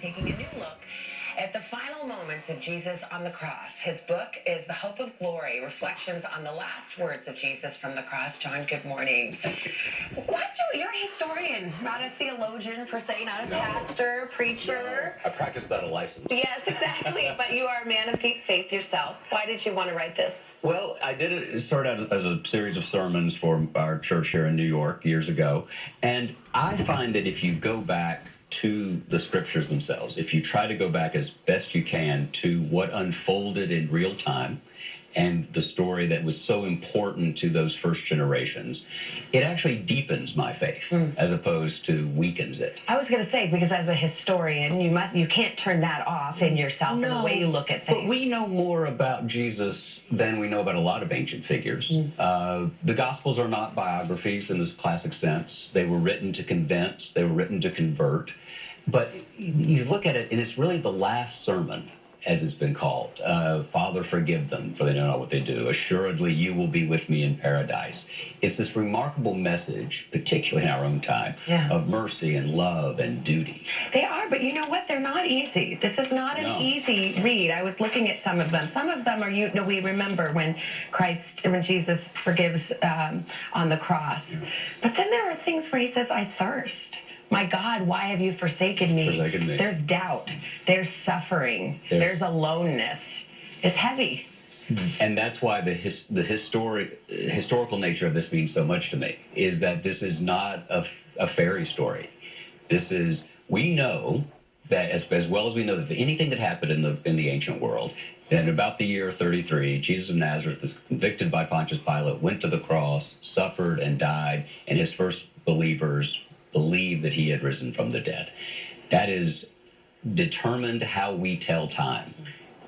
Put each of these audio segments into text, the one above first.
taking a new look at the final moments of Jesus on the cross. His book is The Hope of Glory, Reflections on the Last Words of Jesus from the Cross. John, good morning. You're a historian, not a theologian per se, not a pastor, preacher. No, I practice without a license. Yes, exactly. But you are a man of deep faith yourself. Why did you want to write this? Well, I did it start out as a series of sermons for our church here in New York years ago. And I find that if you go back to the scriptures themselves, if you try to go back as best you can to what unfolded in real time and the story that was so important to those first generations, it actually deepens my faith as opposed to weakens it. I was going to say, because as a historian, you can't turn that off in yourself and the way you look at things. But we know more about Jesus than we know about a lot of ancient figures. The Gospels are not biographies in this classic sense. They were written to convince, they were written to convert. But you look at it, and it's really the last sermon, as it's been called. Father, forgive them, for they don't know what they do. Assuredly, you will be with me in paradise. It's this remarkable message, particularly in our own time, of mercy and love and duty. They are, but you know what? They're not easy. This is not an easy read. I was looking at some of them. Some of them are, we remember when Jesus forgives on the cross. But then there are things where he says, I thirst. My God, why have you forsaken me? There's doubt. There's suffering. There's aloneness. It's heavy. And that's why the historical nature of this means so much to me, is that this is not a fairy story. We know that as well as we know that anything that happened in the ancient world, that about the year 33, Jesus of Nazareth was convicted by Pontius Pilate, went to the cross, suffered and died, and his first believers believed that he had risen from the dead. That is determined how we tell time.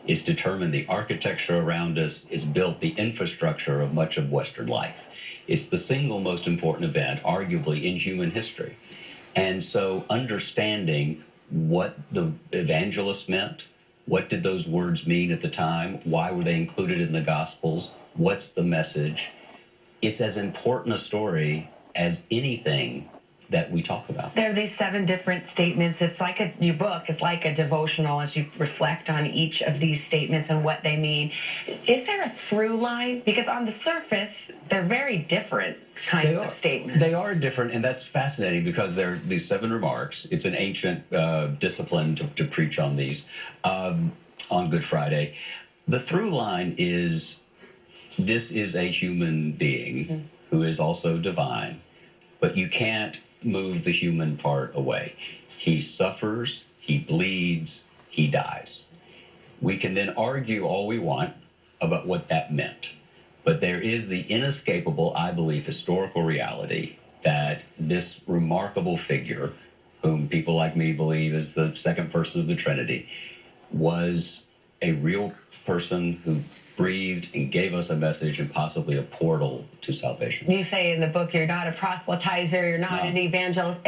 It's determined the architecture around us is built the infrastructure of much of Western life. It's the single most important event, arguably, in human history. And so understanding what the evangelists meant, what did those words mean at the time, why were they included in the Gospels, what's the message, it's as important a story as anything that we talk about. There are these 7 different statements. It's like your book is like a devotional as you reflect on each of these statements and what they mean. Is there a through line? Because on the surface, they're very different kinds of statements. They are different, and that's fascinating because they're these 7 remarks. It's an ancient discipline to preach on these on Good Friday. The through line is, this is a human being who is also divine, but you can't move the human part away. He suffers, he bleeds, he dies. We can then argue all we want about what that meant, but there is the inescapable, I believe, historical reality that this remarkable figure, whom people like me believe is the second person of the Trinity, was a real person who breathed and gave us a message and possibly a portal to salvation. You say in the book you're not a proselytizer, you're not an evangelist.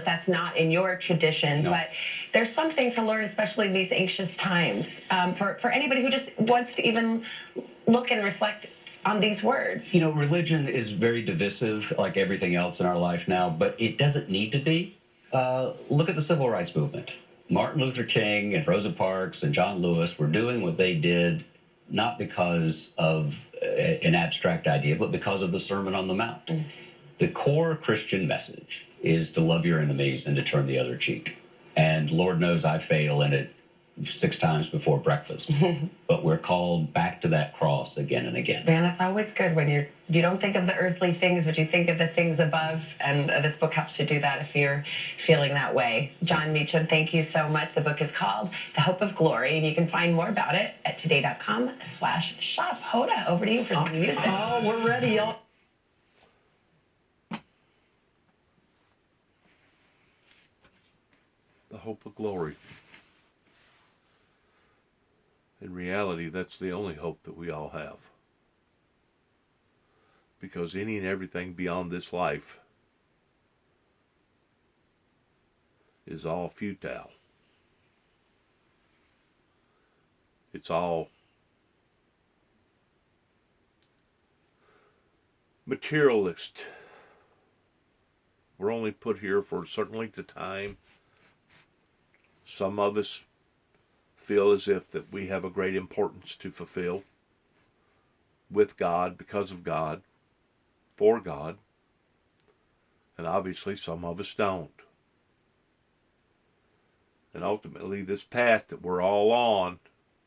That's not in your tradition, but there's something to learn, especially in these anxious times, for anybody who just wants to even look and reflect on these words. You know, religion is very divisive, like everything else in our life now, but it doesn't need to be. Look at the civil rights movement. Martin Luther King and Rosa Parks and John Lewis were doing what they did not because of an abstract idea, but because of the Sermon on the Mount. The core Christian message is to love your enemies and to turn the other cheek. And Lord knows I fail in it 6 times before breakfast. But we're called back to that cross again and again. Man, it's always good when you don't think of the earthly things, but you think of the things above. And this book helps you do that if you're feeling that way. Jon Meacham, thank you so much. The book is called The Hope of Glory, and you can find more about it at today.com/shop. Hoda, over to you for some music. Oh, we're ready, y'all. The hope of glory. In reality, that's the only hope that we all have. Because any and everything beyond this life is all futile. It's all materialist. We're only put here for a certain length of time, Some of us feel as if that we have a great importance to fulfill with God, because of God, for God. And obviously some of us don't. And ultimately this path that we're all on,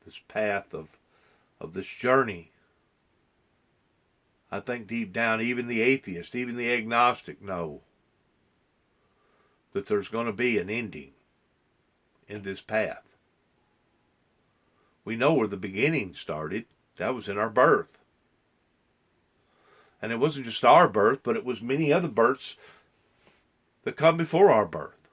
this path of this journey, I think deep down even the atheist, even the agnostic know that there's going to be an ending in this path. We know where the beginning started. That was in our birth. And it wasn't just our birth, but it was many other births that come before our birth.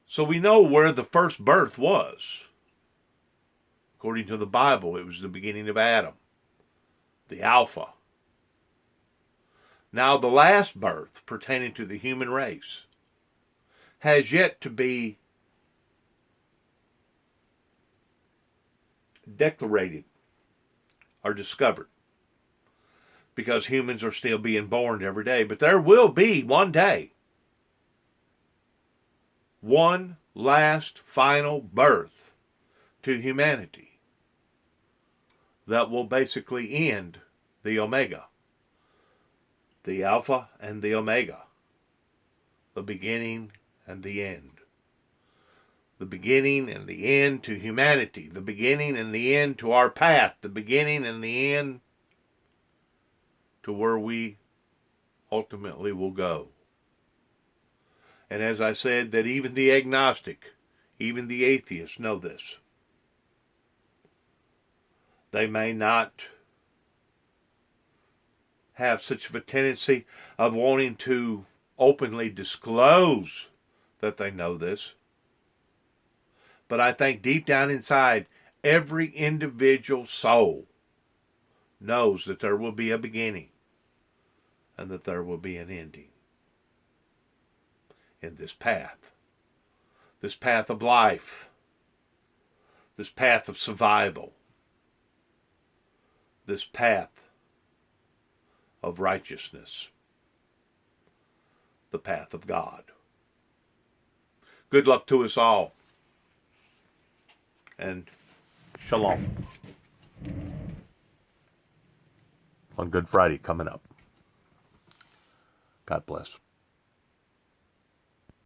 So we know where the first birth was. According to the Bible, it was the beginning of Adam, the Alpha. Now the last birth pertaining to the human race has yet to be declared or discovered, because humans are still being born every day. But there will be one day one last final birth to humanity that will basically end the Omega, the Alpha and the Omega, the beginning and the end. The beginning and the end to humanity, the beginning and the end to our path, the beginning and the end to where we ultimately will go. And as I said, that even the agnostic, even the atheist know this. They may not have such of a tendency of wanting to openly disclose that they know this. But I think deep down inside, every individual soul knows that there will be a beginning and that there will be an ending in this path of life, this path of survival, this path of righteousness, the path of God. Good luck to us all, and shalom on Good Friday coming up. God bless.